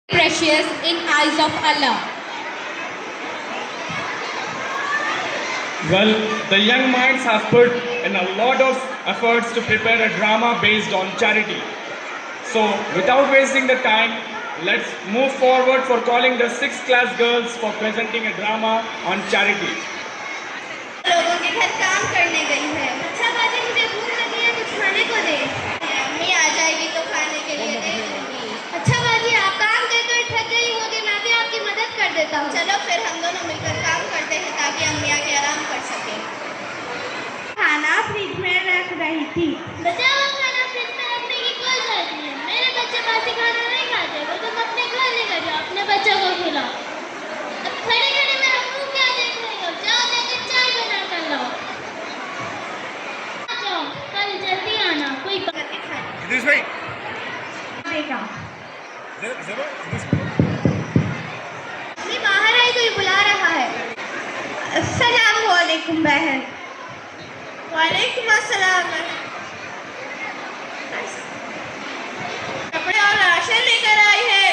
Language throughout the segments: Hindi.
precious in eyes of Allah. Well, the young minds have put in a lot of efforts to prepare a drama based on charity. So, without wasting the time, let's move forward for calling the 6th class girls for presenting a drama on charity. लोगों के घर काम करने गई है। अच्छा बाजी, मुझे भूख लगी है, कुछ खाने को दे। अम्मी आ जाएगी तो खाने के लिए दे दूंगी। अच्छा बाजी, आप काम कर कर थक गई होगी, मैं भी आपकी मदद कर देता हूँ। चलो फिर हम दोनों मिलकर काम करते हैं ताकि अम्मी आके आराम कर सकें। खाना फ्रिज में रख रही थी। बचा हुआ खाना फ्रिज में रखने की कोई जरूरत नहीं है। मेरे बच्चे बासी खाना नहीं खाते, वो तुम अपने घर लेकर जाओ, अपने बच्चों को खिलाओ। अब खड़े खड़े मेरा मुंह क्या देख रही हो? जाओ जाकर चाय बना कर लाओ। जाओ, कल जल्दी आना, कोई करके खा इद्रिस भाई देगा। जरा अम्मी बाहर आई, कोई बुला रहा है। अस्सलाम वालेकुम बहन। वालेकुम अस्सलाम। कपड़े और राशन लेकर आई है।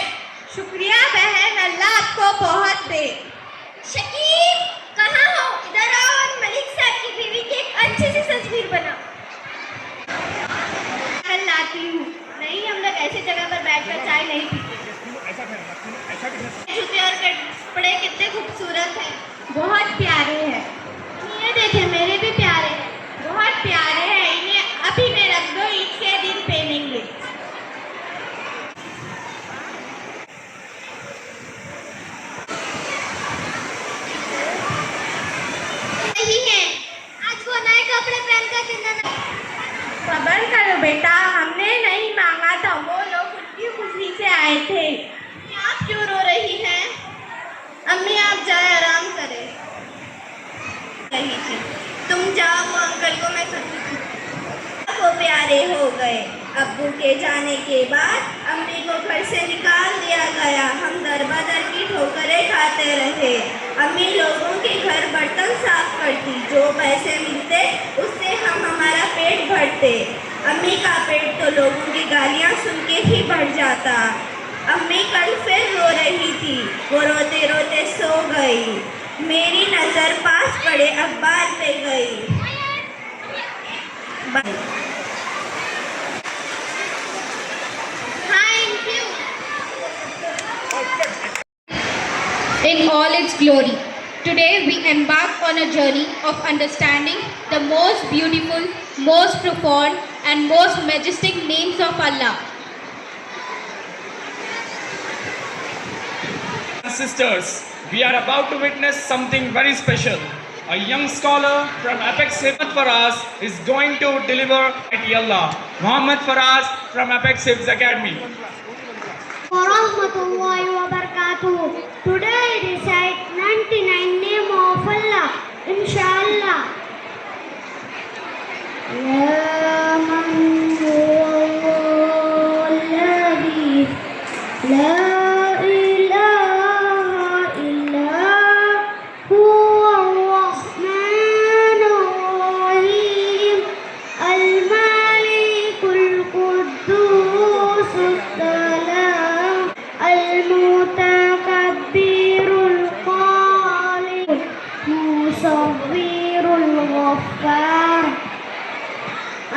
शुक्रिया बहन, अल्लाह आपको बहुत दे। शकीब, कहाँ हो? इधर आओ और मलिक साहब की बीवी की एक अच्छी सी तस्वीर बनाओ। कल लाती हूँ। नहीं, हम लोग ऐसी जगह पर बैठकर चाय नहीं पीते। जूते और कपड़े कितने खूबसूरत हैं, बहुत प्यारे हैं। ये देखें, मेरे भी प्यारे हैं, बहुत प्यारे हैं। इन्हें अभी में रख दो, ईद के दिन पहनेंगे। नहीं है, आज वो नए कपड़े पहनकर जिंदा। खबर करो बेटा, हमने नहीं मांगा था, वो लोग उनकी खुशी से आए थे। आप क्यों रो रही हैं? अम्मी आप जाए आराम करें। रही थी, तुम जाओ, वो अंकल को मैं वो प्यारे हो गए। अब्बू के जाने के बाद अम्मी को घर से निकाल दिया गया। हम दरबदर की ठोकरें खाते रहे। अम्मी लोगों के घर बर्तन साफ करती, जो पैसे मिलते उससे हम हमारा पेट भरते। अम्मी का पेट तो लोगों की गालियाँ सुन के ही भर जाता। अम्मी कल फिर रो रही थी, वो रोते रोते सो गई। मेरी नज़र पास पड़े अखबार पे गई। In all its glory. Today we embark on a journey of understanding the most beautiful, most profound and most majestic names of Allah. Sisters, we are about to witness something very special. A young scholar from Apex Hifz Faraz is going to deliver at Allah. Muhammad Faraz from Apex Hifz Academy. Warahmatullahi wabarakatuh. Today I recite 99 name of Allah. Inshallah. Ya man huwa alladhi la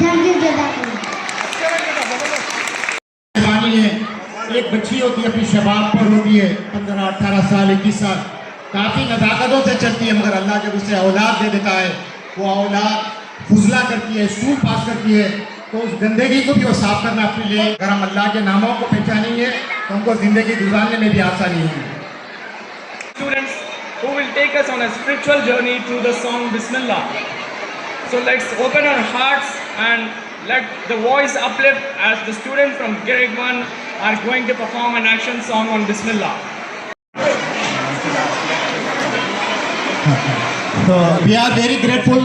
Thank you, Jadakum. एक बच्ची होती है अपनी शबाब पर होती है 15-18 साल 21 साल काफ़ी नज़ाकतों से चलती है मगर अल्लाह जब उसे औलाद दे देता है वो औलाद फुजला करती है स्कूल पास करती है तो उस गंदगी को भी वो साफ करना अपने लिए अगर हम अल्लाह के नामों को पहचानेंगे तो हमको ज़िंदगी गुजारने में भी आसानी होगी. Students who will take us on a spiritual journey through the song Bismillah. So let's open our hearts and let the voice uplift as the students from grade 1 are going to perform an action song on Bismillah. So we are very grateful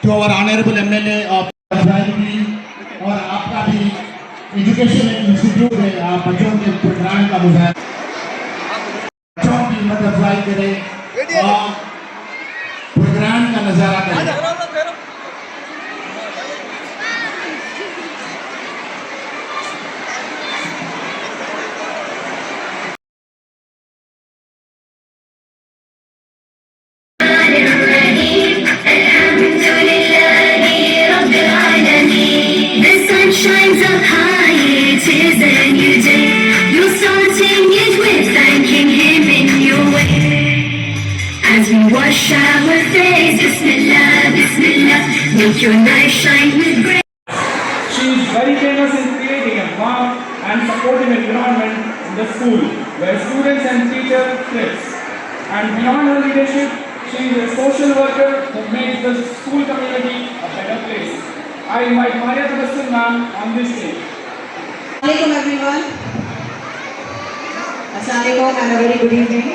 to our honorable MLA of Rajni और आपका भी एजुकेशन इंस्टीट्यूट है आप बच्चों के प्रोग्राम का मुजाहिरा बच्चों की मदद अफजाई करें और प्रोग्राम का नज़ारा करें. The sun shines up high, it is a new day. You're starting it with thanking Him in your way. As we wash our face, Bismillah, Bismillah, make your night shine with grace. She is very famous in creating a warm and supportive environment in the school where students and teachers thrive. And beyond her leadership, she is a social worker who makes the school community a better place. I invite Maria Tabassum ma'am on this stage. Assalamualaikum everyone. Assalamualaikum and a very good evening.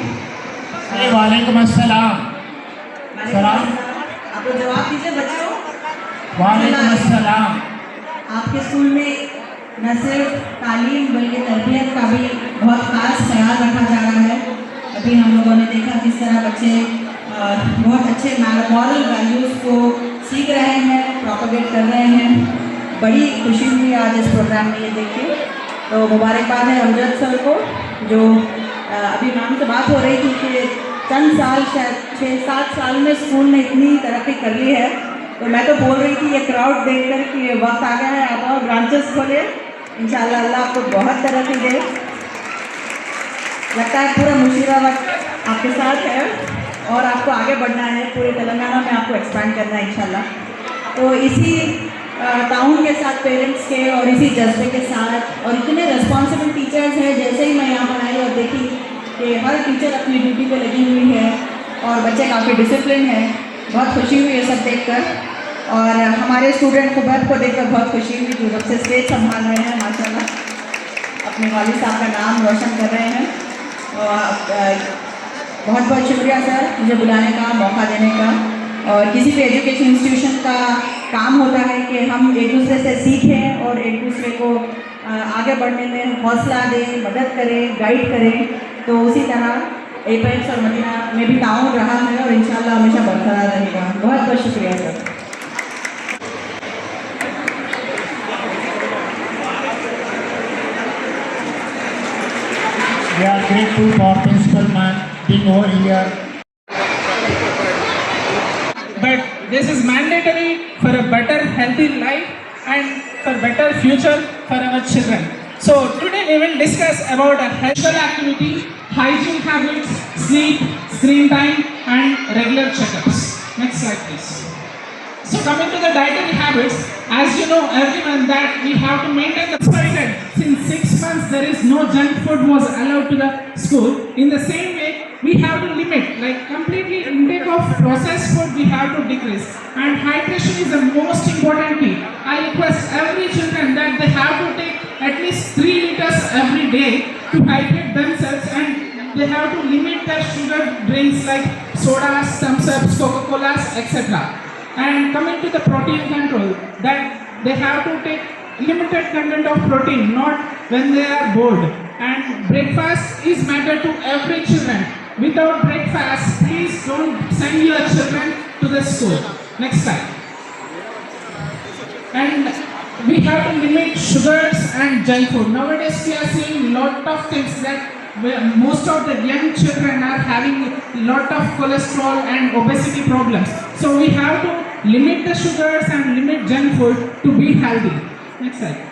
वालेकुम अस्सलाम. सलाम. आप लोग जवाब दीजिए बच्चों. वालेकुम अस्सलाम. आपके स्कूल में न सिर्फ तालीम बल्कि तरबियत का भी बहुत खास ख्याल रखा जा रहा है. अभी हम लोगों ने देखा किस तरह बच्चे बहुत अच्छे मॉरल वैल्यूज़ को सीख रहे हैं, प्रोपेगेट कर रहे हैं. बड़ी खुशी हुई आज इस प्रोग्राम में ये देख के. तो मुबारकबाद है अमजद सर को जो अभी मैम से बात हो रही थी कि चंद साल शायद 6-7 साल में स्कूल ने इतनी तरक्की कर ली है. तो मैं तो बोल रही थी ये क्राउड देखकर कि ये वक्त आ गया है आप और ब्रांचेस खोले. इंशाल्लाह अल्लाह आपको बहुत तरक्की दे. लगता है पूरा मुशीराबाद आपके साथ है और आपको आगे बढ़ना है. पूरे तेलंगाना में आपको एक्सपैंड करना है इंशाल्लाह. तो इसी टाउन के साथ पेरेंट्स के और इसी जज्बे के साथ और इतने रिस्पॉन्सिबल टीचर्स हैं. जैसे ही मैं यहाँ पर आई और देखी कि हर टीचर अपनी ड्यूटी पे लगी हुई है और बच्चे काफ़ी डिसिप्लिन हैं. बहुत खुशी हुई ये सब देखकर. और हमारे स्टूडेंट खुबैब को देखकर बहुत खुशी हुई जो जब से स्टेज संभाल रहे हैं माशाल्लाह अपने वालिद साहब का नाम रोशन कर रहे हैं. बहुत बहुत शुक्रिया सर मुझे बुलाने का मौका देने का. और किसी भी एजुकेशन इंस्टीट्यूशन का काम होता है कि हम एक दूसरे से सीखें और एक दूसरे को आगे बढ़ने में हौसला दें, मदद करें, गाइड करें. तो उसी तरह एपेक्स और मदीना में भी ताउन रहा है और इंशाल्लाह हमेशा बरकरार रहेगा. बहुत बहुत शुक्रिया sir. We are grateful for Principal Ma'am being over here. But this is mandatory for a better healthy life and for better future for our children. So today we will discuss about a healthful activity, hygiene habits, sleep, screen time and regular checkups. Next slide please. So coming to the dietary habits, as you know everyone that we have to maintain the period. Since 6 months there is no junk food was allowed to the school. In the same way we have to limit like completely intake of processed food we have to decrease. And hydration is the most important key. I request every children that they have to take at least 3 liters every day to hydrate themselves and they have to limit their sugar drinks like sodas, thumbs ups, Coca-Cola etc. And coming to the protein control, that they have to take limited content of protein, not when they are bored. And breakfast is matter to every children. Without breakfast, please don't send your children to the school. Next slide. And we have to limit sugars and junk food. Nowadays we are seeing lot of things that most of the young children are having lot of cholesterol and obesity problems. So we have to limit the sugars and limit junk food to be healthy. Next slide.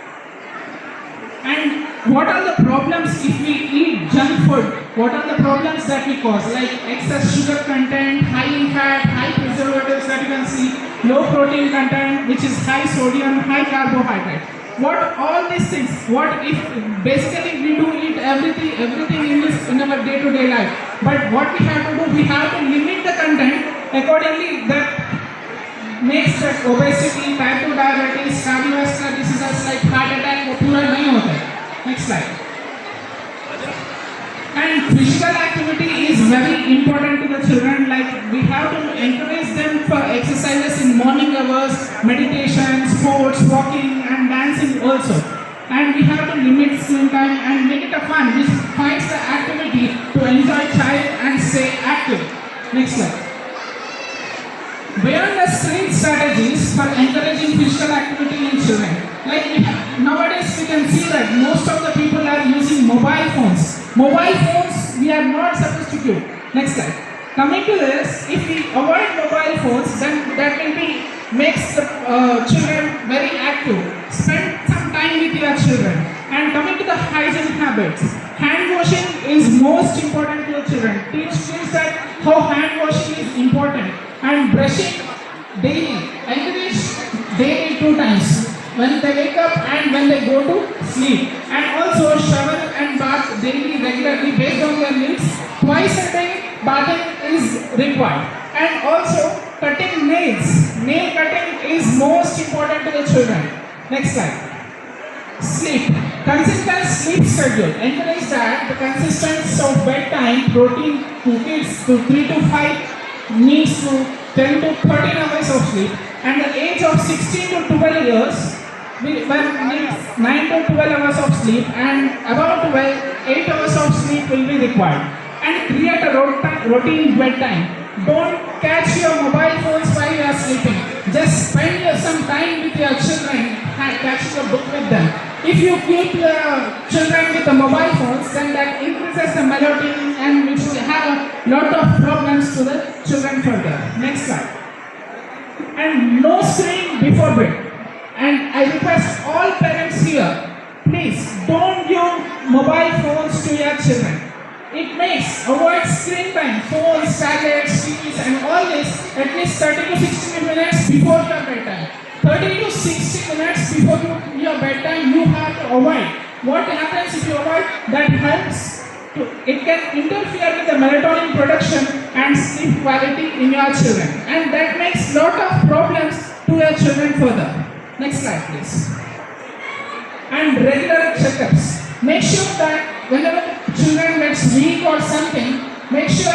And what are the problems if we eat junk food? What are the problems that we cause? Like excess sugar content, high in fat, high preservatives that you can see, low protein content, which is high sodium, high carbohydrate. What all these things? What if basically we do eat everything in our day-to-day life? But what we have to do, we have to limit the content accordingly. That makes that obesity, type 2 diabetes, cardiovascular diseases like heart attack वो पूरा नहीं होता है. Next slide. And physical activity is very important to the children. Like we have to encourage them for exercises in morning hours, meditation, sports, walking, and dancing also. And we have to limit screen time and make it a fun, which finds the activity to enjoy child and stay active. Next slide. Beyond the screen strategies for encouraging physical activity in children, like nowadays we can see that most of the people are using mobile phones. Mobile phones we are not supposed to do. Next slide. Coming to this, if we avoid mobile phones, then that will be makes the children very active. Spend some time with your children. And coming to the hygiene habits, hand washing is most important to the children. Teach kids that how hand washing is important. And brushing daily, encourage daily 2 times, when they wake up and when they go to sleep. And also shower and bath daily, regularly based on their needs. Twice a day bathing is required. And also cutting nails. Nail cutting is most important to the children. Next slide. Sleep. Consistent sleep schedule. Encourage that the consistency of bedtime routine to kids to 3 to 5 needs to 10 to 13 hours of sleep, and the age of 16 to 12 years we needs 9 to 12 hours of sleep, and about 8 hours of sleep will be required. And create a routine bedtime. Don't catch your mobile phones while you are sleeping. Just spend some time with your children, catching a book with them. If you keep children with the mobile phones, then that increases the melatonin and which will have a lot of problems to the children further. Next slide. And no screen before bed. And I request all parents here, please don't give mobile phones to your children. It makes avoid screen time, phones, tablets, TVs and all this at least 30 to 60 minutes before your bedtime. 30 to 60 minutes before your bedtime you have to avoid. What happens if you avoid? That helps it can interfere with the melatonin production and sleep quality in your children, and that makes lot of problems to your children further. Next slide please. And regular checkups. Make sure that whenever the children gets weak or something, make sure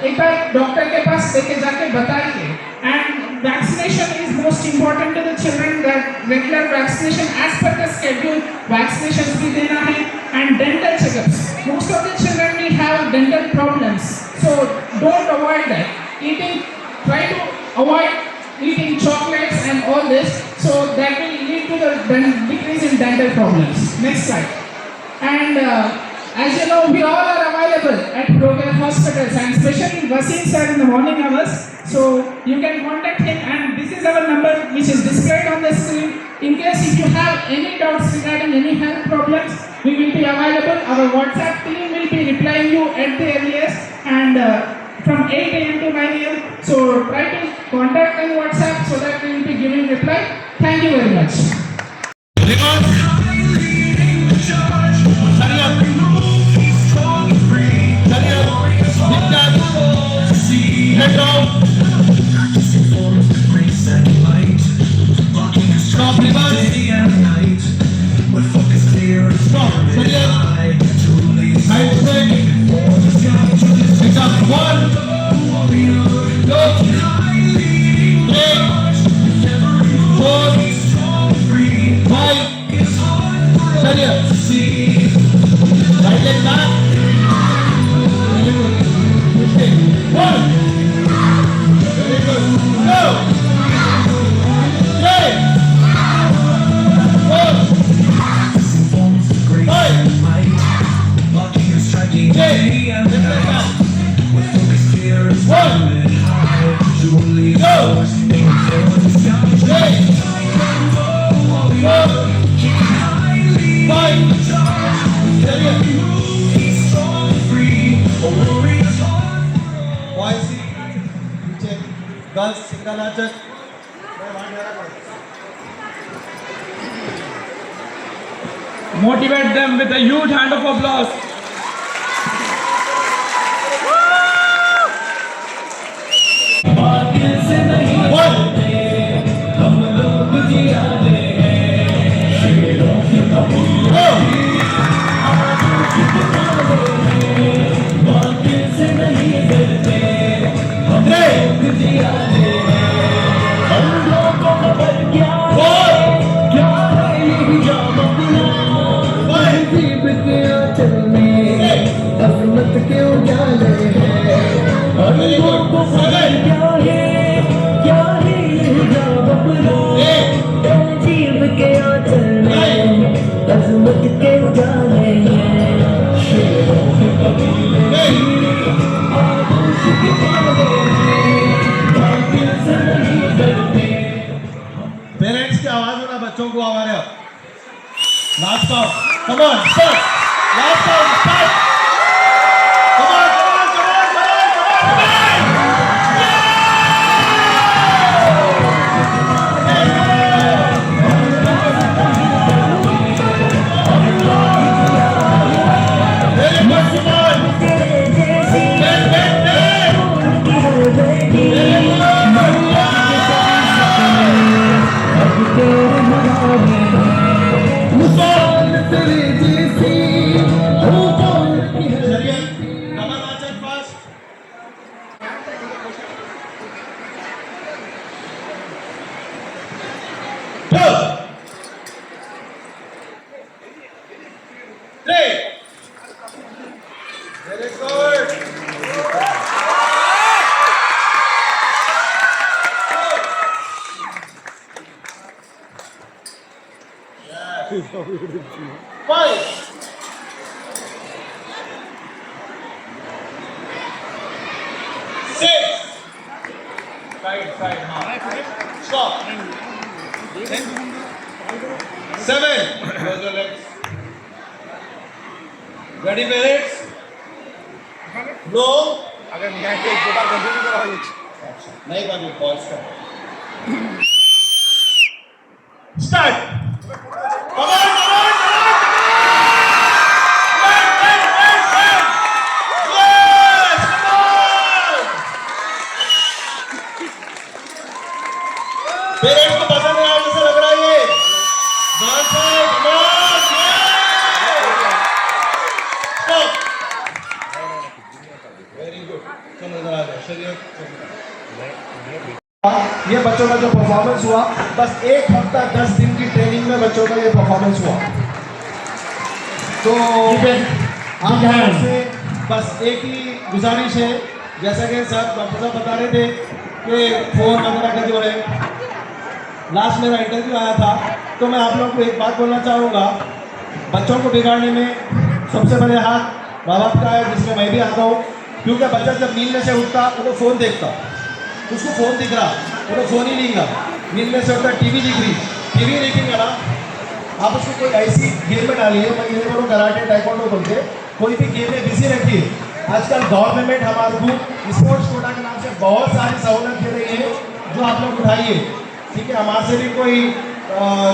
एक बार डॉक्टर के पास लेके जाके बताइए. And vaccination is most important to the children. That regular vaccination as per the schedule, vaccinations भी देना है. And dental checkups. Most of the children will have dental problems, so don't avoid that. Try to avoid eating chocolates and all this, so that will lead to the decrease in dental problems. Next slide. And as you know, we all are available at Progress Hospitals, and especially Wasim sir in the morning hours. So you can contact him, and this is our number which is displayed on the screen. In case if you have any doubts regarding any health problems, we will be available. Our WhatsApp team will be replying you at the earliest, and from 8 a.m. to 9 a.m. So try to contact on WhatsApp so that we will be giving reply. Thank you very much. One, go. चलिए right leg back one very good go 3 4 girls single नाचक Motivate them with a huge hand of applause. Parents की आवाज होना बच्चों को हमारे last sound come on start last sound start come on Five. 6. Side. Stop. 7. Close your legs. Ready, parents? No. अगर नहीं बाबू पॉज कर स्टार्ट कम ऑन पेरेंट्स को पसंद नहीं आया जैसा लग रहा है ये वेरी गुड चलो इधर आ जाओ शरीर ये बच्चों का जो परफॉर्मेंस हुआ बस 1 हफ्ता 10 दिन की ट्रेनिंग में बच्चों का ये परफॉर्मेंस हुआ तो आप से बस एक ही गुजारिश है जैसा कि सर डॉक्टर साहब बता रहे थे कि फोन वगैरह का जो है लास्ट मेरा इंटरव्यू आया था तो मैं आप लोगों को एक बात बोलना चाहूँगा बच्चों को बिगाड़ने में सबसे बड़े हाथ माँ बाप का है जिसमें मैं भी आता हूँ क्योंकि बच्चा जब नींद में से उठता वो फ़ोन देखता उसको फ़ोन दिख रहा वो फ़ोन ही लेगा नींद में से उठता टीवी दिख रही टीवी देखेंगे ना आप उसको कोई ऐसी गेम में डालिए मैं ये बोलूँ कराटे टाइकोंडो बोलते कोई भी गेम में बिजी रखिए आजकल गवर्नमेंट हमारे को स्पोर्ट्स कोटा के नाम से बहुत सारी सहूलत दे रही है जो आप लोग उठाइए ठीक है हमारे से भी कोई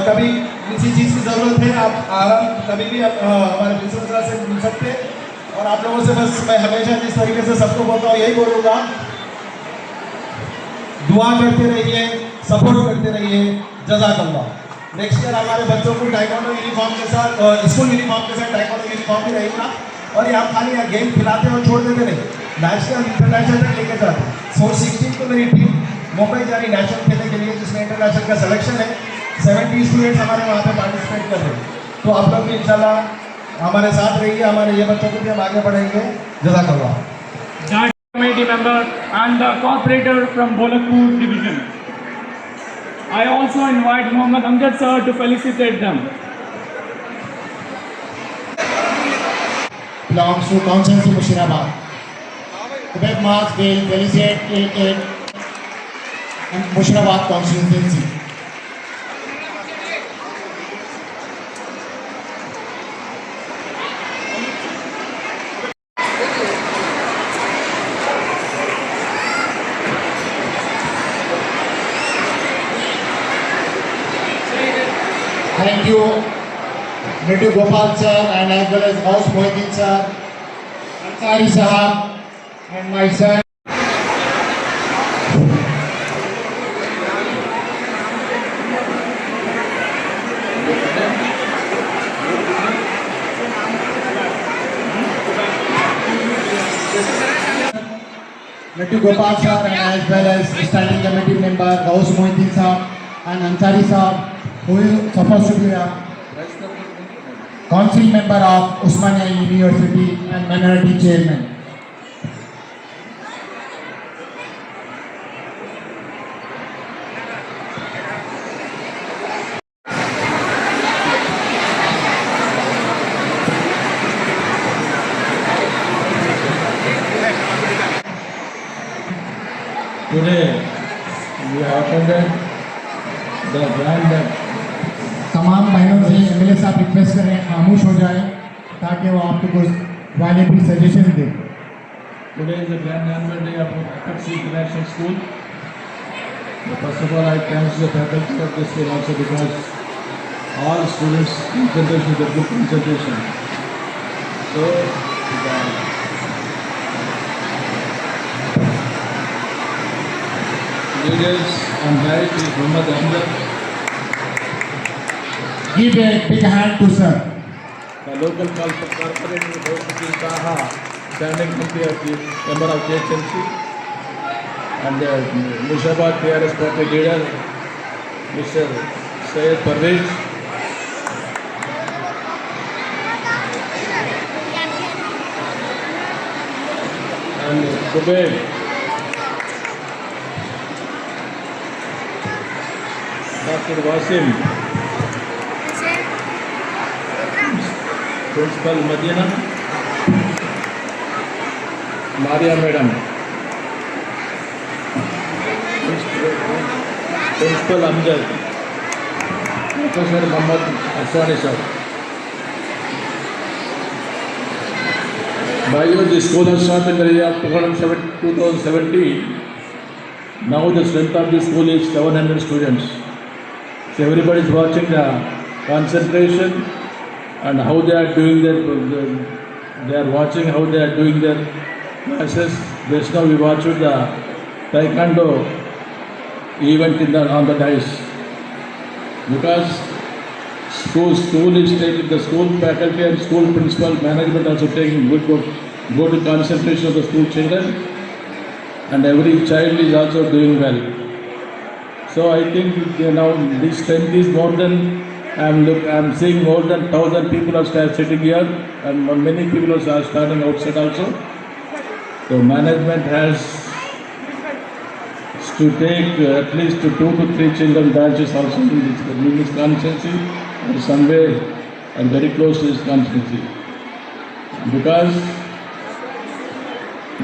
कभी किसी चीज़ की ज़रूरत है आप आराम कभी भी हमारे प्रिंसिपल से मिल सकते हैं और आप लोगों से बस मैं हमेशा जिस तरीके से सबको बोलता हूँ यही बोलूँगा दुआ करते रहिए सपोर्ट करते रहिए जज़ाकल्लाह नेक्स्ट ईयर हमारे बच्चों को टाइकोंडो यूनिफॉर्म के साथ स्कूल यूनिफॉर्म के साथ टाइकोंडो यूनिफॉर्म भी रहेगा और ये आप खाली गेम खिलाते और छोड़ देते नहीं नेशनल इंटरनेशनल तक लेके जाते 416 को मेरी टीम मुंबई जा रही नेशनल खेलने के लिए जिसमें इंटरनेशनल का सिलेक्शन है 70 स्टूडेंट्स हमारे वहाँ पे पार्टिसिपेट कर रहे हैं तो आप लोग भी इंशाल्लाह हमारे साथ रहिए, हमारे ये बच्चों को भी हम आगे बढ़ाएंगे। जज़ाकल्लाह। Joint committee member and the corporator from Bolakpur division. I also invite Mohammad Amjad sir to felicitate them. Belongs to Constituency Mushirabad. Quebec Marks will felicitate it and Mushirabad constituency. Thank you, Nidhu Gopal sir, and as well as Gauss Mohideen sir, Ansari sahab, and my son. Nidhu Gopal sir, and as well as standing committee member Gauss Mohideen sahab and Ansari sahab, who is supposed to be a council member of Osmania University and minority chairman. Today, we attended the grand. तमाम बहनों से एमएलए साहब रिक्वेस्ट कर रहे हैं खामोश हो जाए ताकि वो आपको कुछ valuable suggestion they. Today is the grand annual day of FFC International School. First of all, I thank the faculty of this school also because all students concentration is a good concentration. So, the leaders on right is Muhammad Amjad. Give a big hand to sir. The local corporate university Taha, standing committee of the member of KHMC, and the Mushabad PRS party leader, Mr. Syed Parvez. And Kubail. Dr. Wasim. Principal Madina, Maria Madam, Principal Amjad, Professor Muhammad Aswani sir. By the school has started in the year 2017. Now the strength of the school is 700 students. So everybody is watching the concentration and how they are doing they are watching how they are doing their classes. Just now we watched the Taekwondo event on the dice. Because school is taking, the school faculty and school principal management also taking good concentration of the school children, and every child is also doing well. So I think now this strength is more than, I'm seeing more than 1,000 people are sitting here, and many people are starting outside also. So management has to take at least 2 to 3 children branches also in this constituency, or somewhere and very close to this constituency. Because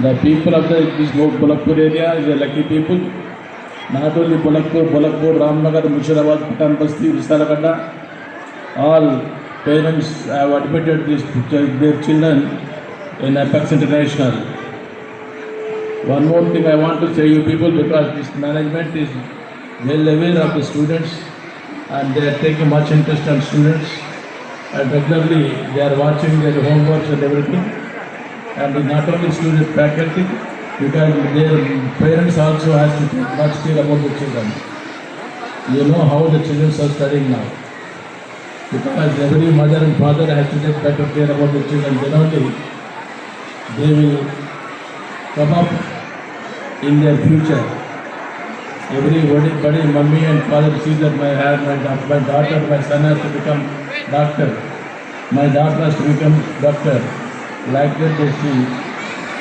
the people of this Bolakpur area is a lucky people. Not only Bolakpur, Ramnagar, Mushirabad, Patan Basti, Visakhapatnam, all parents have admitted their children in Apex International. One more thing I want to say you people, because this management is well aware of the students and they are taking much interest in students, and regularly they are watching their homeworks and everything. And not only student faculty, because their parents also has to take much care about the children. You know how the children are studying now. Because every mother and father has to take better care about the children. Then only they will come up in their future. Everybody, mummy and father see that my daughter, my son has to become doctor. My daughter has to become doctor. Like that they see.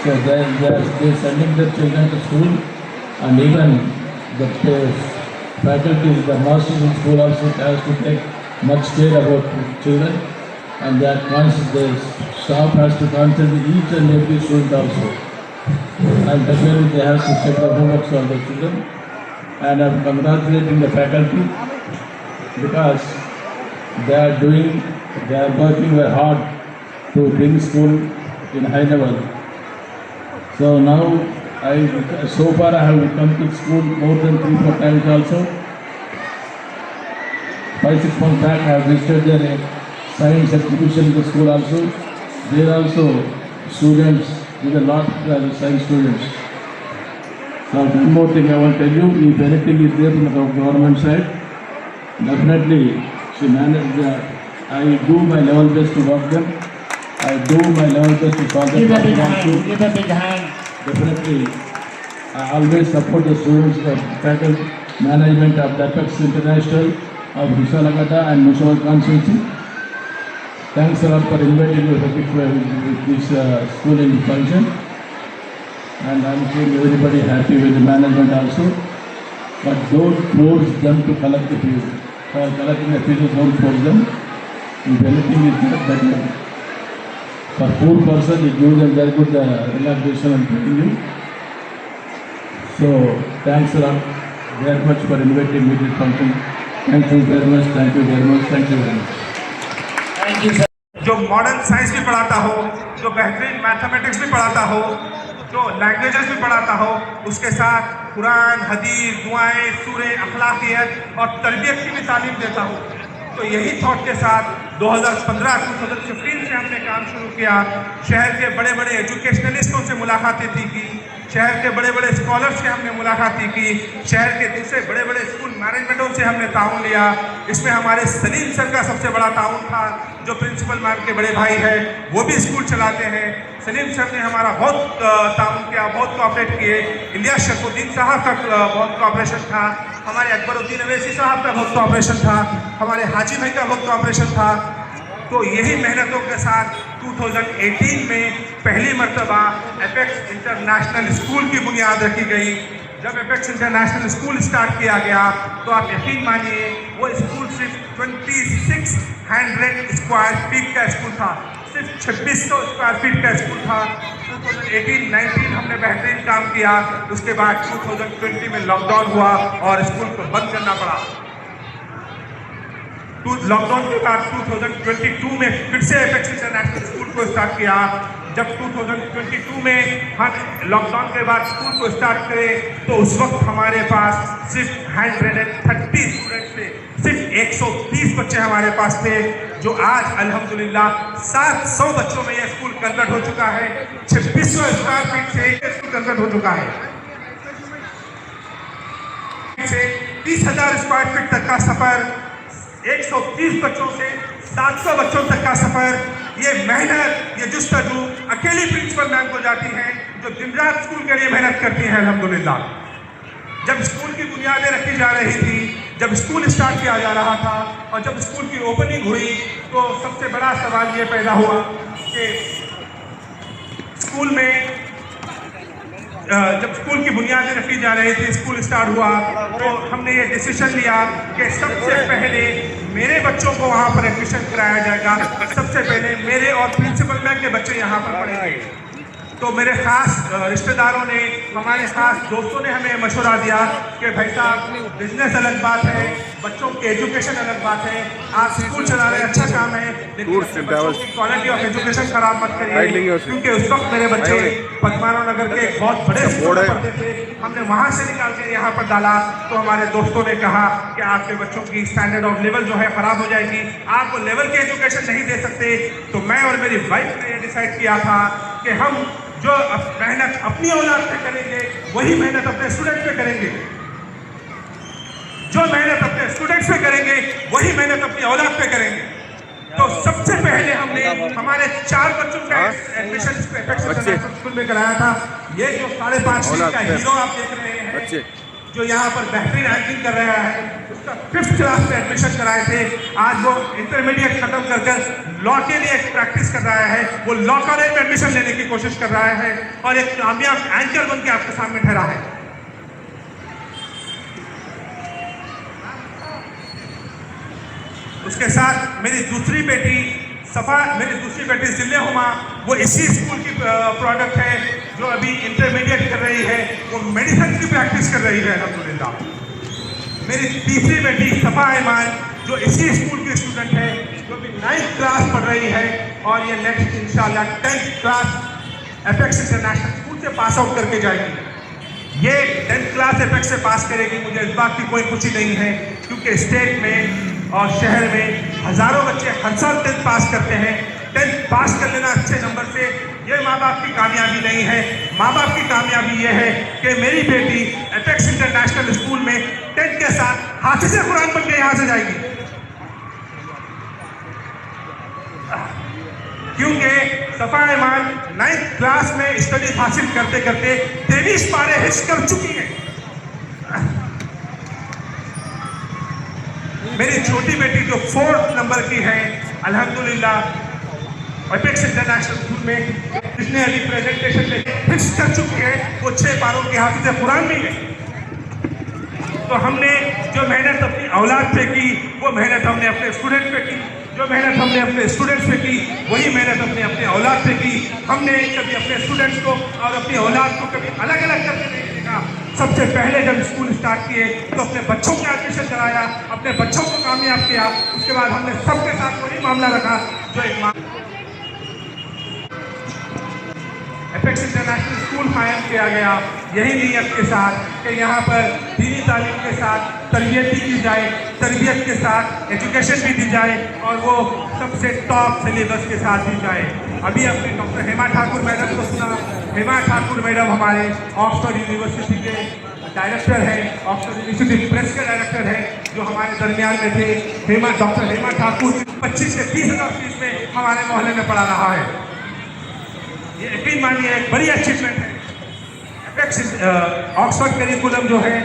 So they're sending their children to school, and even the faculty, the masters in school also has to take much care about children, and that once the staff has to concentrate each and every student also. And definitely they have to check the homeworks of the children. And I'm congratulating the faculty because they are working very hard to bring school in high level. So now so far I have come to school more than 3-4 times also. 5-6 months back I have visited their science exhibition in the school also. There also students with a lot of science students. Now one more thing I want to tell you, if anything is there from the government side, definitely she managed. I do my level best to work them. I do my level best to solve them. Give a big hand. Give a big hand. Definitely, I always support the students, the faculty, management of the Apex International of Visakhapatnam and Municipal Constituency. Thanks a lot for inviting me with this school in function. And I'm seeing everybody happy with the management also. But don't force them to collect the fees. For collecting the fees, don't force them. If anything is that for poor person, it gives them very good relaxation and training. So thanks a lot very much for inviting me to this function. Thank you very much. Thank you very much. Thank you very much. Thank you, sir. जो मॉडर्न साइंस भी पढ़ाता हो, जो बेहतरीन मैथमेटिक्स भी पढ़ाता हो, जो लैंग्वेजेस भी पढ़ाता हो, उसके साथ कुरान, हदीस, दुआएं, सूरे, अखलाकियत और तरबियत की भी तालीम देता हूँ। तो यही थॉट के साथ 2015 से हमने काम शुरू किया। शहर के बड़े बड़े एजुकेशनलिस्टों से मुलाकातें की, शहर के बड़े बड़े स्कॉलर्स से हमने मुलाकातें की, शहर के दूसरे बड़े बड़े स्कूल मैनेजमेंटों से हमने ताउन लिया। इसमें हमारे सलीम सर का सबसे बड़ा ताउन था, जो प्रिंसिपल मैम के बड़े भाई हैं, वो भी स्कूल चलाते हैं। सलीम सर ने हमारा बहुत ताउन किया, बहुत कोऑपरेट किए। इलियास शरफुद्दीन साहब का बहुत कोऑपरेशन था, हमारे अकबरुद्दीन अवैसी साहब का बहुत कोऑपरेशन था, हमारे हाजी भाई का बहुत कोऑपरेशन था। तो यही मेहनतों के साथ 2018 में पहली मर्तबा एपेक्स इंटरनेशनल स्कूल की बुनियाद रखी गई। जब एपेक्स इंटरनेशनल स्कूल स्टार्ट किया गया तो आप यकीन मानिए वो स्कूल सिर्फ 2600 स्क्वायर फीट का स्कूल था, सिर्फ 2600 स्क्वायर फीट का स्कूल था। 2018-19 हमने बेहतरीन काम किया। उसके बाद 2020 में लॉकडाउन हुआ और स्कूल को बंद करना पड़ा। लॉकडाउन के बाद 2022 में फिर से एपेक्स इंटरनेशनल स्कूल को स्टार्ट किया। जब 2022 में हम लॉकडाउन के बाद स्कूल को स्टार्ट करें तो उस वक्त हमारे पास सिर्फ 130 स्टूडेंट्स थे, सिर्फ 130 बच्चे हमारे पास थे, जो आज अल्हम्दुलिल्लाह 700 बच्चों में यह स्कूल कन्वर्ट हो चुका है। 2600 स्क्वायर फीट से यह स्कूल कन्वर्ट हो चुका है। 30,000 स्क्वायर फीट तक का सफर, 130 बच्चों से 700 बच्चों तक का सफर, ये मेहनत, ये जुस्तजू अकेली प्रिंसिपल मैम को जाती है, जो दिन रात स्कूल के लिए मेहनत करती हैं अल्हम्दुलिल्लाह। जब स्कूल की बुनियादें रखी जा रही थी, जब स्कूल स्टार्ट किया जा रहा था और जब स्कूल की ओपनिंग हुई तो सबसे बड़ा सवाल ये पैदा हुआ कि स्कूल में जब स्कूल की बुनियादें रखी जा रही थी, स्कूल स्टार्ट हुआ तो हमने ये डिसीजन लिया कि सबसे पहले मेरे बच्चों को वहाँ पर एडमिशन कराया जाएगा, सबसे पहले मेरे और प्रिंसिपल मैम के बच्चे यहाँ पर पढ़ेंगे। तो मेरे ख़ास रिश्तेदारों ने, हमारे ख़ास दोस्तों ने हमें मशवरा दिया कि भाई साहब बिजनेस अलग बात है, बच्चों की एजुकेशन अलग बात है, आप स्कूल चला रहे अच्छा काम है, लेकिन बच्चों की क्वालिटी ऑफ एजुकेशन खराब मत करिए। क्योंकि उस वक्त मेरे बच्चे पद्माराव नगर के एक बहुत बड़े स्कूल में पढ़ते थे, हमने वहाँ से निकाल के यहाँ पर डाला तो हमारे दोस्तों ने कहा कि आपके बच्चों की स्टैंडर्ड ऑफ लेवल जो है ख़राब हो जाएगी, आप वो लेवल की एजुकेशन नहीं दे सकते। तो मैं और मेरी वाइफ ने ये डिसाइड किया था कि हम जो मेहनत अपनी औलाद पे करेंगे वही मेहनत अपने स्टूडेंट्स पे करेंगे, जो मेहनत अपने स्टूडेंट्स पे करेंगे वही मेहनत अपनी औलाद पे करेंगे। तो सबसे पहले हमने हमारे 4 बच्चों का एडमिशन स्कूल में कराया था। ये जो 5.5 फीट का हीरो आप देख रहे हैं, जो यहाँ पर बेहतरीन रैंकिंग कर रहा है, उसका 5th क्लास में एडमिशन कराए थे। आज वो इंटरमीडिएट खत्म कर लॉ के लिए प्रैक्टिस कर रहा है। वो लॉ कॉलेज में एडमिशन लेने की कोशिश कर रहा है और एक कामयाब एंकर बन के आपके सामने ठहरा है। उसके साथ मेरी दूसरी बेटी जिल्ले हुमा, वो इसी स्कूल की प्रोडक्ट है, जो अभी इंटरमीडिएट कर रही है। वो मेडिसिन की प्रैक्टिस कर रही है अल्हम्दुलिल्लाह। मेरी तीसरी बेटी सफा ईमान, जो इसी स्कूल की स्टूडेंट है, जो अभी 9th क्लास पढ़ रही है और ये नेक्स्ट इंशाल्लाह 10th class apex international school से पास आउट करके जाएगी। ये 10th क्लास एपेक्स से पास करेगी, मुझे इस बात की कोई खुशी नहीं है, क्योंकि स्टेट में और शहर में हज़ारों बच्चे हर साल 10th पास करते हैं। 10th पास कर लेना अच्छे नंबर से ये माँ बाप की कामयाबी नहीं है। माँ बाप की कामयाबी ये है कि मेरी बेटी एपेक्स इंटरनेशनल स्कूल में 10th के साथ हाफिज़ कुरान बन के यहाँ से जाएगी, क्योंकि सफा ईमान 9th क्लास में स्टडीज हासिल करते करते 23 पारे हिस्स कर चुकी है। मेरी छोटी बेटी जो 4th नंबर की है, अल्हम्दुलिल्लाह एपेक्स इंटरनेशनल स्कूल में, जिसने अभी प्रेजेंटेशन में फिक्स कर चुकी है, वो 6 पारों की हाफिज़ कुरान भी है। तो हमने जो मेहनत अपनी औलाद पे की, वो मेहनत हमने अपने स्टूडेंट पे की। जो मेहनत हमने अपने स्टूडेंट्स पे की, वही मेहनत हमने अपने औलाद पे की। हमने कभी अपने स्टूडेंट्स को और अपनी औलाद को कभी अलग अलग करके नहीं देखा। सबसे पहले जब स्कूल स्टार्ट किए तो अपने बच्चों का एडमिशन कराया, अपने बच्चों को कामयाब किया। उसके बाद हमने सबके साथ वही मामला रखा जो एक एपेक्स इंटरनेशनल स्कूल कायम किया गया, यही नीयत के साथ कि यहाँ पर दीनी तालीम के साथ तरबियत भी की जाए, तरबियत के साथ एजुकेशन भी दी जाए और वो सबसे टॉप सिलेबस के साथ दी जाए। अभी अपने डॉक्टर हेमा ठाकुर मैडम को सुना। हेमा ठाकुर मैडम हमारे ऑक्सफोर्ड यूनिवर्सिटी के डायरेक्टर हैं, ऑक्सफोर्ड यूनिवर्सिटी प्रेस के डायरेक्टर हैं, जो हमारे दरमियान में थे। डॉक्टर हेमा ठाकुर 25 से 30 हज़ार फीस में हमारे मोहल्ले में पढ़ा रहा है। ये यकीन मानिए एक बड़ी अचीवमेंट है। एपेक्स ऑक्सफोर्ड करिकुलम जो है,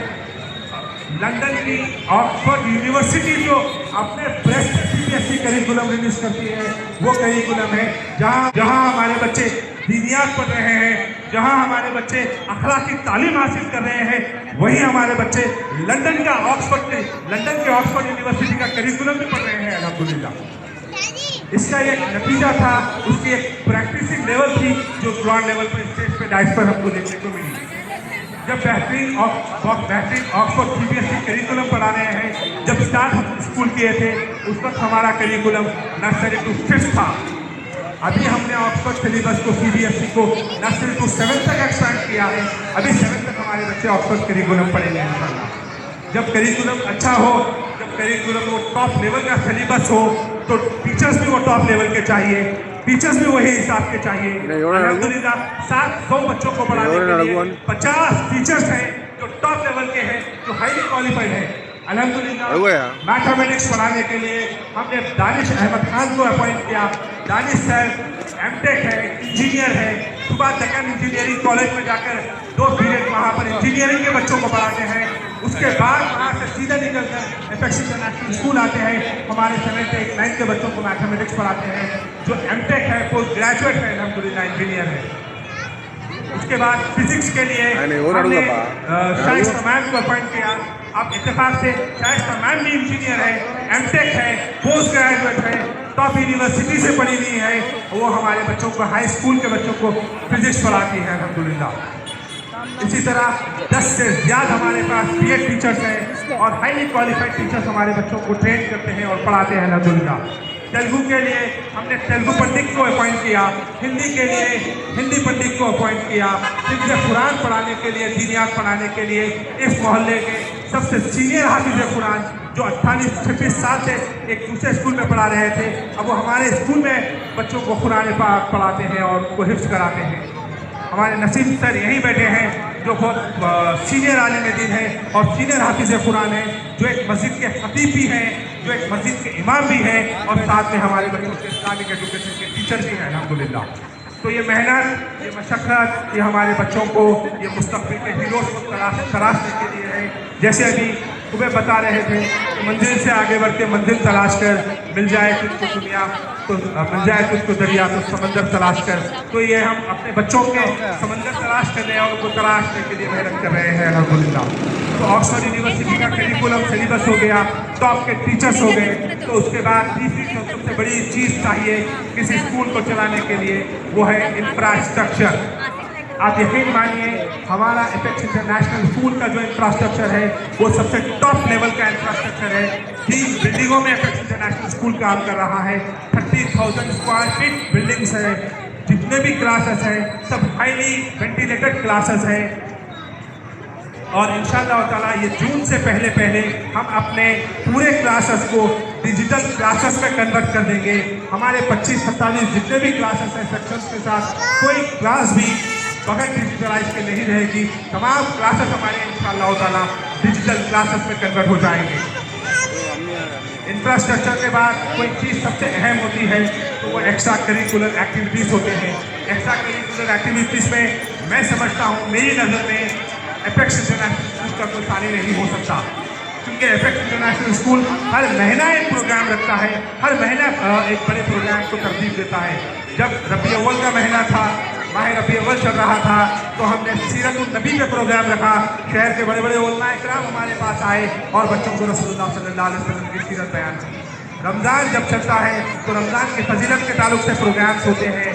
लंदन की ऑक्सफोर्ड यूनिवर्सिटी जो अपने प्रेस से CBSE करिकुलम रिलीज करती है, वो करिकुलम है जहाँ हमारे बच्चे दीनियात पढ़ रहे हैं, जहाँ हमारे बच्चे अखलाकी तालीम हासिल कर रहे हैं, वही हमारे बच्चे लंदन के ऑक्सफोर्ड यूनिवर्सिटी का करिकुलम भी पढ़ रहे हैं अल्हम्दुलिल्लाह। इसका एक नतीजा था, उसकी एक प्रैक्टिसिंग लेवल थी जो ग्राउंड लेवल पर स्टेज पे डाइस पर हमको देखने को मिली। जब बेहतरीन ऑक्सफोर्ड CBSE करिकुलम पढ़ा रहे हैं, जब स्टार्ट हम स्कूल किए थे उस वक्त हमारा करिकुलम नर्सरी टू 5th था। अभी हमने ऑक्सफोर्ड सिलेबस को CBSE को नर्सरी टू 7th तक एक्सपेंड किया है। अभी 7th तक हमारे बच्चे ऑक्सफोर्ड करिकुलम पढ़ेंगे इंशाल्लाह। जब करिकुलम अच्छा हो, जब करिकुलम वो टॉप लेवल का सिलेबस हो, तो टीचर्स भी वो टॉप लेवल के चाहिए, टीचर्स भी वही हिसाब के चाहिए। अल्हम्दुलिल्लाह 700 बच्चों को पढ़ाने के लिए 50 टीचर्स हैं जो टॉप लेवल के हैं, जो हाईली क्वालिफाइड हैं। अल्हम्दुलिल्लाह मैथमेटिक्स पढ़ाने के लिए हमने दानिश अहमद खान को अपॉइंट किया। दानिश सर MTech है, इंजीनियर है, सुबह डेक्कन इंजीनियरिंग कॉलेज में जाकर 2 पीरियड वहाँ पर इंजीनियरिंग के बच्चों को पढ़ाते हैं। उसके बाद वहाँ से सीधा निकलकर एपेक्स इंटरनेशनल स्कूल आते हैं, हमारे 7th 8th 9th के बच्चों को मैथमेटिक्स पढ़ाते हैं। जो MTech है, पोस्ट ग्रेजुएट है, अल्हम्दुलिल्लाह इंजीनियर है। उसके बाद फिजिक्स के लिए हमने शाइस्ता मैम को अपॉइंट किया। अब इत्तेफाक से शाइस्ता मैम भी इंजीनियर है, MTech है, पोस्ट ग्रेजुएट है, टॉप यूनिवर्सिटी से पढ़ी हुई है। वो हमारे बच्चों को, हाई स्कूल के बच्चों को फिजिक्स पढ़ाती है अल्हम्दुलिल्लाह। इसी तरह 10 से ज़्यादा हमारे पास BEd टीचर्स हैं और हाईली क्वालिफाइड टीचर्स हमारे बच्चों को ट्रेन करते हैं और पढ़ाते हैं अल्हम्दुलिल्लाह। तेलुगु के लिए हमने तेलुगु पंडित को अपॉइंट किया, हिंदी के लिए हिंदी पंडित को अपॉइंट किया, हिफ्ज़ कुरान पढ़ाने के लिए, दीनियात पढ़ाने के लिए इस मोहल्ले के सबसे सीनियर हाफिज़ कुरान जो 28-26 साल से एक दूसरे स्कूल में पढ़ा रहे थे, अब वो हमारे स्कूल में बच्चों को कुरान पाक पढ़ाते हैं और उनको हिफ्ज़ कराते हैं। हमारे नसीम सर यहीं बैठे हैं, जो बहुत सीनियर आलिम दीन है और सीनियर हाफिज़ कुरान है, जो एक मस्जिद के खतीब भी हैं, जो एक मस्जिद के इमाम भी हैं और साथ में हमारे बच्चों के इस्लामिक एजुकेशन के टीचर भी हैं अल्हम्दुलिल्लाह। तो ये मेहनत, ये मशक्क़त, ये हमारे बच्चों को ये मुस्तक़बिल के हीरोज़ को तराशने के लिए है। जैसे अभी सुबह बता रहे थे कि मंजिल से आगे बढ़ के मंजिल तलाश कर, मिल जाए तुझको दुनिया तो मिल जाए तुझको दरिया तो समंदर तलाश कर। तो ये हम अपने बच्चों के समंदर तलाश कर रहे हैं और उनको तलाशने के लिए मेहनत कर रहे हैं अल्हम्दुलिल्लाह। तो ऑक्सफोर्ड यूनिवर्सिटी का करिकुलम सिलेबस हो गया, तो आपके टीचर्स हो गए, तो उसके बाद तीसरी सबसे बड़ी चीज़ चाहिए किसी स्कूल को चलाने के लिए, वो है इंफ्रास्ट्रक्चर। आप यकीन मानिए हमारा एपेक्स इंटरनेशनल स्कूल का जो इंफ्रास्ट्रक्चर है वो सबसे टॉप लेवल का इंफ्रास्ट्रक्चर है। 3 बिल्डिंगों में एपेक्स इंटरनेशनल स्कूल काम कर रहा है। 30,000 स्क्वायर फीट बिल्डिंग्स है, जितने भी क्लासेस हैं सब हाईली वेंटिलेटेड क्लासेस हैं। और इंशाअल्लाह ताला ये जून से पहले हम अपने पूरे क्लासेस को डिजिटल क्लासेस में कन्वर्ट कर देंगे। हमारे 25-27 जितने भी क्लासेस हैं सेक्शंस के साथ, कोई क्लास भी बगैर डिजिटलाइज के नहीं रहेगी। तमाम क्लासेस हमारे इंशाअल्लाह ताला डिजिटल क्लासेस में कन्वर्ट हो जाएंगे। इंफ्रास्ट्रक्चर के बाद कोई चीज़ सबसे अहम होती है तो वो एक्स्ट्रा करिकुलर एक्टिविटीज़ होते हैं। एक्स्ट्रा करिकुलर एक्टिविटीज़ में मैं समझता हूँ, मेरी नज़र में एपेक्स इंटरनेशनल स्कूल का कोई सानी नहीं हो सकता, क्योंकि एपेक्स इंटरनेशनल स्कूल हर महीना एक प्रोग्राम रखता है, हर महीना एक बड़े प्रोग्राम को तरतीब देता है। जब रबी अव्वल का महीना था, माह रबी अव्वल चल रहा था, तो हमने सीरतुन नबी पे प्रोग्राम रखा। शहर के बड़े बड़े उलमा इकराम हमारे पास आए और बच्चों को रसूलुल्लाह सल्लल्लाहु अलैहि वसल्लम की सीरत बयान की। रमज़ान जब चलता है तो रमज़ान की फजीलत के ताल्लुक से प्रोग्राम्स होते हैं।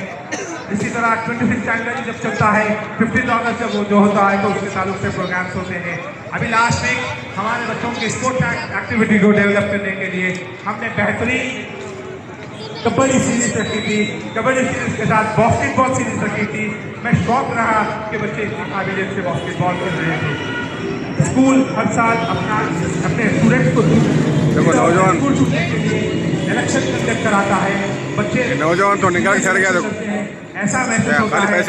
इसी तरह 26 जनवरी जब चलता है, 15 अगस्त जब जो होता है तो उसके ताल्लुक से प्रोग्राम्स होते हैं। अभी लास्ट वीक हमारे बच्चों की स्पोर्ट्स एक्टिविटी को डेवलप करने के लिए हमने बेहतरीन कबड्डी सीरीज रखी थी। कबड्डी सीरीज के साथ बास्केटबॉल सीरीज रखी थी। मैं शौक रहा कि बच्चे इतनी काबिलियत से बास्केटबॉल खेल रहे थे। स्कूल हर साल अपने स्टूडेंट्स को नौजवान स्कूल छूटने के लिए इलेक्शन कंडक्ट कराता है। बच्चे नौजवान तो निकाल कर गया, देखो ऐसा महसूस होता है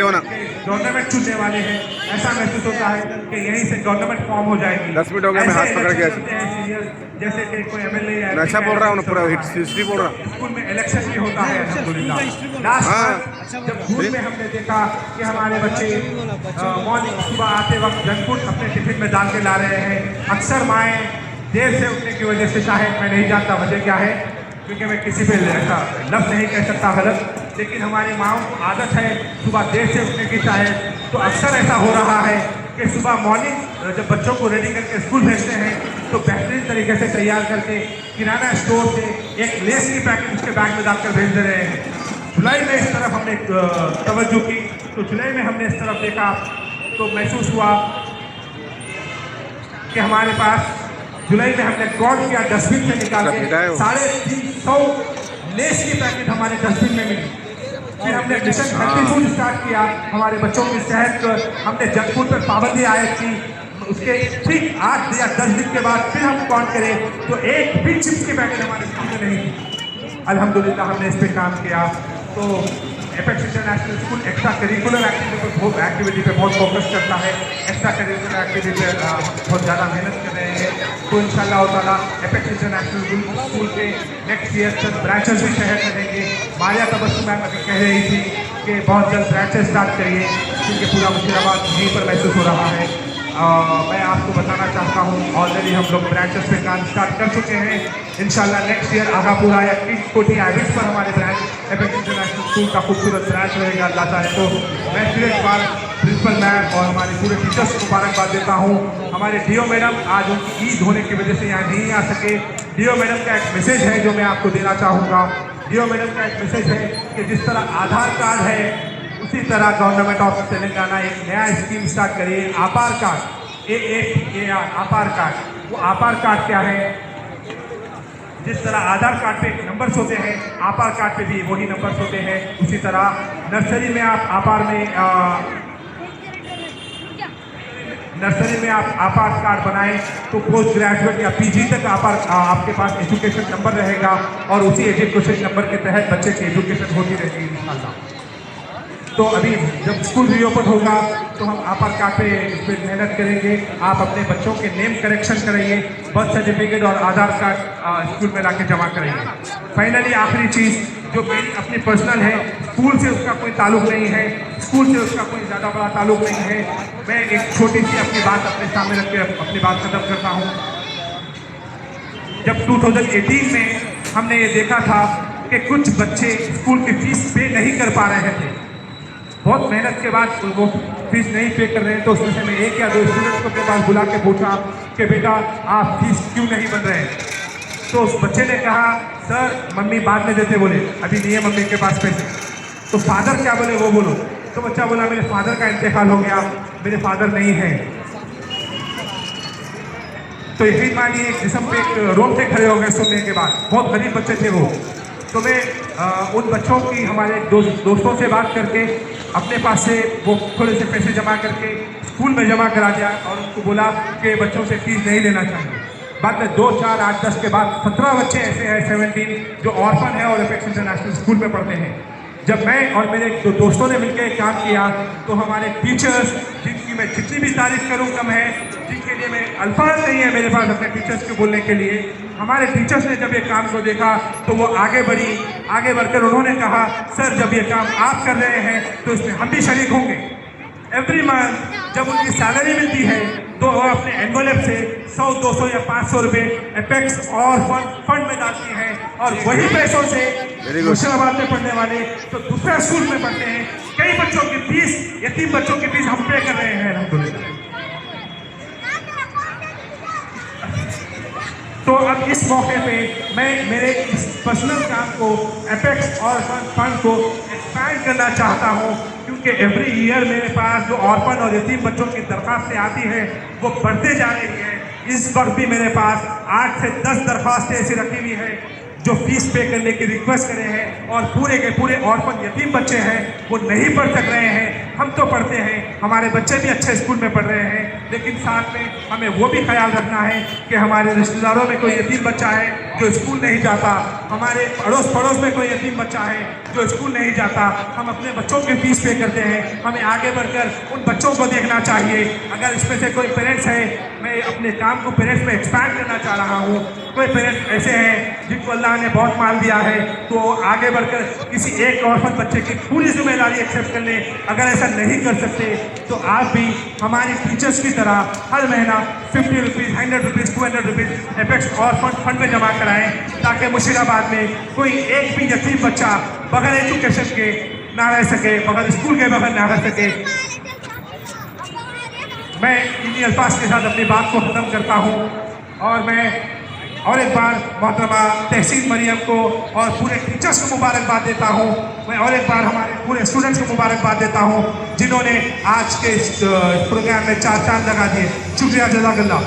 गवर्नमेंट चुनने वाले हैं, ऐसा महसूस होता है कि यहीं से गवर्नमेंट फॉर्म हो जाएगी। 10 मिनट हो गए, मैं हाथ पकड़ गया। जैसे कि कोई एमएलए या नशा बोल रहा हूँ, पूरा हिस्ट्री बोल रहा। स्कूल में इलेक्शन भी होता है अल्हम्दुलिल्लाह। लास्ट जब जून में हमने देखा कि हमारे बच्चे मॉर्निंग सुबह आते वक्त जंक फूड अपने टिफिन में डाल के ला रहे हैं। अक्सर माएँ देर से उठने की वजह से, शायद मैं नहीं जानता वजह क्या है, क्योंकि मैं किसी पे ऐसा लफ्ज़ नहीं कह सकता गलत, लेकिन हमारी माँओं को आदत है सुबह देर से उठने की। शायद तो अक्सर ऐसा हो रहा है कि सुबह मॉर्निंग जब बच्चों को रेडी करके स्कूल भेजते हैं तो बेहतरीन तरीके से तैयार करके किराना स्टोर से एक लेस की पैकेट उसके बैग में डालकर भेज दे रहे हैं। जुलाई में इस तरफ हमने तवज्जो की, तो जुलाई में हमने इस तरफ देखा तो महसूस हुआ कि हमारे पास जुलाई में हमने गौर किया डस्टबिन से निकाल के 350 लेस की पैकेट हमारे डस्टबिन में मिली। फिर हमने मिशन हेल्थी फूड स्टार्ट किया। हमारे बच्चों की सेहत हमने जंक फूड पर पाबंदी आयद की। उसके ठीक 8 या 10 दिन के बाद फिर हम काउंट करें तो एक भी चिप्स की पैकेट हमारे स्कूल में नहीं थी। अल्हम्दुलिल्लाह हमने इस पर काम किया। तो apex international school extra curricular activity पे बहुत फोकस करता है। एक्स्ट्रा करिकुलर एक्टिविटी पे बहुत ज़्यादा मेहनत कर रहे हैं। तो इंशाअल्लाह ताला एपेक्स इंटरनेशनल स्कूल के नेक्स्ट ईयर तक ब्रांचेस भी शहर में देंगे। मारिया तबस्सुम मैम अभी कह रही थी कि बहुत जल्द ब्रांचेस स्टार्ट करिए, क्योंकि पूरा मुशीराबाद यहीं पर महसूस हो रहा है। मैं आपको बताना चाहता हूँ ऑलरेडी हम लोग ब्रांचेस पे काम स्टार्ट कर चुके हैं। इंशाल्लाह नेक्स्ट ईयर आगापुरा या कोटी आइविस पर हमारे ब्रांच एपेक्स इंटरनेशनल स्कूल का खूबसूरत ब्रांच रहेगा अल्लाह चाहे तो। मैं फिर एक बार प्रिंसिपल मैम और हमारे पूरे टीचर्स को मुबारकबाद देता हूँ। हमारे डीओ मैडम आज उनकी ईद होने की वजह से यहाँ नहीं आ सके। डीओ मैडम का एक मैसेज है जो मैं आपको देना चाहूँगा। डीओ मैडम का एक मैसेज है कि जिस तरह आधार कार्ड है उसी तरह गवर्नमेंट ऑफ तेलंगाना एक नया स्कीम स्टार्ट करिए, आपार कार्ड, AAPAR आपार कार्ड। वो आपार कार्ड क्या है? जिस तरह आधार कार्ड पे नंबर्स होते हैं, आपार कार्ड पे भी वही नंबर्स होते हैं। उसी तरह नर्सरी में आप आपार कार्ड बनाएं तो पोस्ट ग्रेजुएट या PG तक आपके पास एजुकेशन नंबर रहेगा और उसी एजुकेशन नंबर के तहत बच्चे की एजुकेशन होती रहेगी इंशाल्लाह। तो अभी जब स्कूल रीओपन होगा तो हम आपार कार्ड पे इस पर मेहनत करेंगे। आप अपने बच्चों के नेम करेक्शन कराइए, बर्थ सर्टिफिकेट और आधार कार्ड स्कूल में लाके जमा कराइए। फाइनली आखिरी चीज़ जो मेरी अपनी पर्सनल है, स्कूल से उसका कोई ताल्लुक नहीं है, स्कूल से उसका कोई ज़्यादा बड़ा ताल्लुक नहीं है। मैं एक छोटी सी अपनी बात अपने सामने रख के अपनी बात खत्म करता हूँ। जब 2018 में हमने ये देखा था कि कुछ बच्चे स्कूल की फीस पे नहीं कर पा रहे थे, बहुत मेहनत के बाद वो फीस नहीं पे कर रहे हैं, तो उसमें से मैं 1 या 2 स्टूडेंट्स को अपने पास बुला के पूछा कि बेटा आप फीस क्यों नहीं बन रहे हैं। तो उस बच्चे ने कहा सर मम्मी बाद में देते, बोले अभी नहीं है मम्मी के पास पैसे। तो फादर क्या बोले वो बोलो। तो बच्चा बोला मेरे फादर का इंतकाल हो गया, मेरे फादर नहीं है। तो यही मानिए एक जिस्म पे एक रोंगटे खड़े हो गए सुनने के बाद, बहुत गरीब बच्चे थे वो। तो मैं उन बच्चों की हमारे दोस्तों से बात करके अपने पास से वो थोड़े से पैसे जमा करके स्कूल में जमा करा दिया और उनको बोला कि बच्चों से फीस नहीं लेना चाहिए। बाद में 2, 4, 8, 10 के बाद 17 बच्चे ऐसे हैं 17 जो ऑर्फन है और एपेक्स इंटरनेशनल स्कूल में पढ़ते हैं। जब मैं और मेरे दो दोस्तों ने मिलकर काम किया तो हमारे टीचर्स, जिनकी मैं जितनी भी तारीफ करूं कम है, जिनके लिए मैं अल्फाज नहीं है मेरे पास अपने टीचर्स को बोलने के लिए, हमारे टीचर्स ने जब ये काम को देखा तो वो आगे बढ़कर उन्होंने कहा सर जब ये काम आप कर रहे हैं तो इसमें हम भी शरीक होंगे। एवरी मंथ जब उनकी सैलरी मिलती है तो वो अपने एनवलप से 100, 200 या 500 रुपये एपेक्स और फंड में डालती हैं और वही पैसों से मुर्शिदाबाद में पढ़ने वाले तो दूसरा स्कूल में पढ़ते हैं। कई बच्चों की फीस, यतीम बच्चों की फीस हम पे कर रहे हैं अल्हम्दुलिल्लाह। तो अब इस मौके पे मैं मेरे इस पर्सनल काम को एपेक्स और फंड को एक्सपैंड करना चाहता हूँ, क्योंकि एवरी ईयर मेरे पास जो ऑर्फन और यतीम बच्चों की दरख्वास्तें आती हैं वो बढ़ते जा रही है। इस वक्त भी मेरे पास 8 से 10 दरख्वास्तें ऐसी रखी हुई हैं जो फीस पे करने की रिक्वेस्ट करे हैं और पूरे के पूरे ऑर्फन यतीम बच्चे हैं वो नहीं पढ़ सक रहे हैं। हम तो पढ़ते हैं, हमारे बच्चे भी अच्छे स्कूल में पढ़ रहे हैं, लेकिन साथ में हमें वो भी ख्याल रखना है कि हमारे रिश्तेदारों में कोई यतीम बच्चा है जो स्कूल नहीं जाता, हमारे अड़ोस पड़ोस में कोई यतीम बच्चा है जो स्कूल नहीं जाता। हम अपने बच्चों की फीस पे करते हैं, हमें आगे बढ़कर उन बच्चों को देखना चाहिए। अगर इसमें से कोई पेरेंट्स है, मैं अपने काम को पेरेंट्स में एक्सपैंड करना चाह रहा हूँ। कोई पेरेंट्स ऐसे हैं जिनको अल्लाह ने बहुत माल दिया है तो आगे बढ़कर किसी एक ऑर्फन बच्चे की पूरी जिम्मेदारी एक्सेप्ट कर ले। अगर ऐसा नहीं कर सकते तो आप भी हमारी टीचर्स की तरह हर महीना 50 rupees, 100 rupees, 200 rupees apex orphan fund में जमा कराएं, ताकि मुर्शिदाबाद में कोई एक भी यतीम बच्चा बगैर एजुकेशन के ना रह सके, बगैर स्कूल के बगैर ना रह सके। मैं इन्हीं अल्फाज के साथ अपनी बात को ख़त्म करता हूँ और मैं और एक बार मोहतरमा तहसीन मरियम को और पूरे टीचर्स को मुबारकबाद देता हूँ। मैं और एक बार हमारे पूरे स्टूडेंट्स को मुबारकबाद देता हूँ जिन्होंने आज के इस प्रोग्राम में 4 चांद लगा दिए। शुक्रिया, जज़ाकल्लाह।